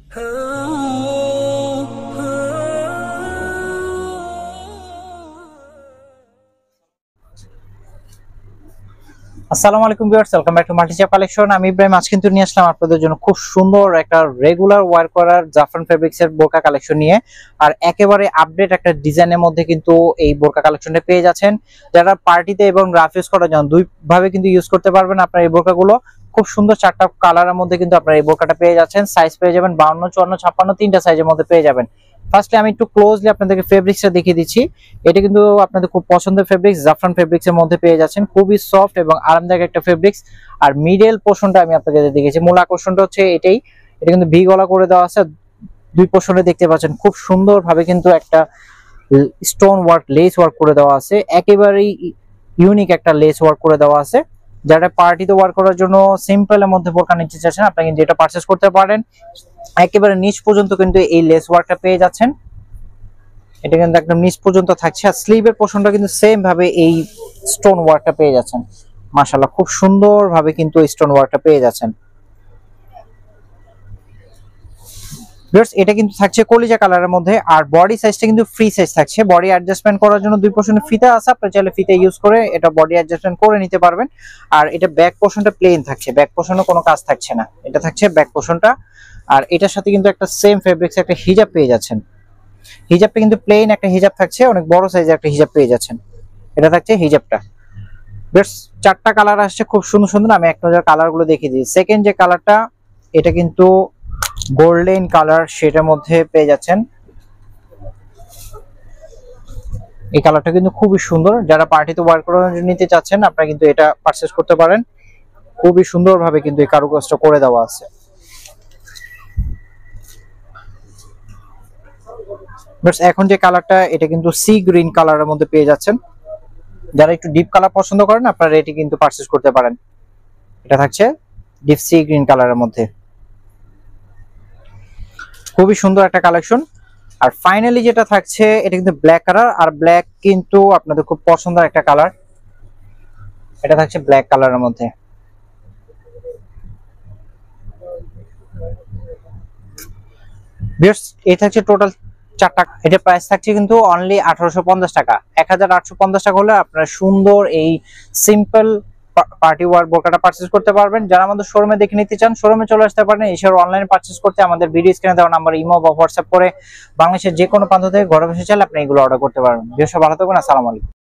আসসালামু আলাইকুম viewers, welcome back to মাল্টিচাপ কালেকশন। আমি ইব্রাহিম আজ কিন্তু নিয়ে আসলাম আপনাদের জন্য খুব সুন্দর একটা রেগুলার ওয়্যার করার জাফরান ফেব্রিক্স এর বোরকা কালেকশন নিয়ে। আর একেবারে আপডেট একটা ডিজাইনের মধ্যে কিন্তু এই বোরকা কালেকশনটা পেয়ে যাচ্ছেন। যারা পার্টিতে এবং রাফ ইউজ করার জন্য দুই ভাবে কিন্তু ইউজ করতে পারবেন আপনার এই বোরকাগুলো। খুব সুন্দর চারটা কালারের মধ্যে কিন্তু আপনারা এই বোরকাটা পেয়ে যাচ্ছেন। সাইজ পেয়ে যাবেন 52, 54, 56 তিনটা সাইজের মধ্যে পেয়ে যাবেন। ফার্স্টলি আমি একটু ক্লোজলি আপনাদেরকে ফেব্রিক্সটা দেখিয়ে দিচ্ছি। এটা কিন্তু আপনাদের খুব পছন্দের ফেব্রিক্স, জাফরান ফেব্রিক্স এর মধ্যে পেয়ে যাচ্ছেন। খুবই সফট এবং আরামদায়ক একটা ফেব্রিক্স। আর মিডল পোর্শনটা আমি আপনাদের দেখিয়েছি, মূল আকর্ষণটা হচ্ছে এটাই। এটা কিন্তু ভি গলা করে দেওয়া আছে, দুই পোর্শনে দেখতে পাচ্ছেন খুব সুন্দর ভাবে কিন্তু একটা স্টোন ওয়ার্ক, লেস ওয়ার্ক করে দেওয়া আছে। একেবারেই ইউনিক একটা লেস ওয়ার্ক করে দেওয়া আছে। যারা পার্টিতে ওয়ার্ক করার জন্য সিম্পলের মধ্যে বোরকা নিতে চাচ্ছেন, আপনারা কিন্তু এটা পারচেজ করতে পারেন। একেবারে নিচ পর্যন্ত কিন্তু এই লেস ওয়ার্কটা পেয়ে যাচ্ছেন। এটা কিন্তু একদম নিচ পর্যন্ত থাকছে। আর স্লিভের পোর্শনটা কিন্তু সেম ভাবে এই স্টোন ওয়ার্কটা পেয়ে যাচ্ছেন। মাশাআল্লাহ, খুব সুন্দর ভাবে কিন্তু স্টোন ওয়ার্কটা পেয়ে যাচ্ছেন। ভিউয়ার্স, এটা কিন্তু থাকছে কলিজা কালারের মধ্যে। আর বডি সাইজটা কিন্তু ফ্রি সাইজ থাকছে। বডি অ্যাডজাস্টমেন্ট করার জন্য দুই পোর্শনে ফিতা আছে, আপনি চাইলে ফিতা ইউজ করে এটা বডি অ্যাডজাস্টমেন্ট করে নিতে পারবেন। আর এটা ব্যাক পোর্শনটা প্লেন থাকছে, ব্যাক পোর্শনে কোনো কাজ থাকছে না, এটা থাকছে ব্যাক পোর্শনটা। আর এটার সাথে কিন্তু একটা সেম ফেব্রিক্স একটা হিজাব পেয়ে যাচ্ছেন। হিজাবটা কিন্তু প্লেন একটা হিজাব থাকছে, অনেক বড় সাইজের একটা হিজাব পেয়ে যাচ্ছেন। এটা থাকছে হিজাবটা। বেশ চারটা কালার আসছে খুব সুন্দর সুন্দর। আমি এক নজর কালারগুলো দেখিয়ে দিই। সেকেন্ড যে কালারটা, এটা কিন্তু গোল্ডেন কালার, সেটার মধ্যে পেয়ে যাচ্ছেন। এই কালারটা কিন্তু খুবই সুন্দর। যারা পার্টিতে ওয়্যার করে নিতে চাচ্ছেন, আপনারা কিন্তু এটা পারচেজ করতে পারেন। খুবই সুন্দরভাবে কিন্তু এই কারুকাজটা করে দেওয়া আছে। এখন যে কালারটা, এটা কিন্তু সি গ্রিন কালারের মধ্যে পেয়ে যাচ্ছেন। যারা একটু ডিপ কালার পছন্দ করেন, আপনারা এটি কিন্তু পারচেজ করতে পারেন। এটা থাকছে ডিপ সি গ্রিন কালারের মধ্যে। খুবই সুন্দর একটা কালেকশন। আর ফাইনালি যেটা থাকছে, এটা কিন্তু ব্ল্যাক কালার। আর ব্ল্যাক কিন্তু আপনাদের খুব পছন্দের একটা কালার। এটা থাকছে ব্ল্যাক কালারের মধ্যে। ভিউয়ার্স, এই থাকছে টোটাল চারটা। এটা প্রাইস থাকছে কিন্তু অনলি 1850 টাকা। 1850 টাকা হলে আপনারা সুন্দর এই সিম্পল পার্টি ওয়্যার বোরকাটা পারচেজ করতে পারবেন। যারা আমাদের শোরুমে দেখে নিতে চান, শোরুমে চলে আসতে পারেন। এছাড়াও অনলাইনে পারচেজ করতে আমাদের ভিডিও স্ক্রিনে দেওয়া নাম্বার ইমো বা হোয়াটসঅ্যাপ করে বাংলাদেশের যে কোনো প্রান্ত থেকে ঘরে বসে চাইলে আপনি এগুলো অর্ডার করতে পারবেন। ভিউয়ার্স, ভালো থাকবেন। আসসালামু আলাইকুম।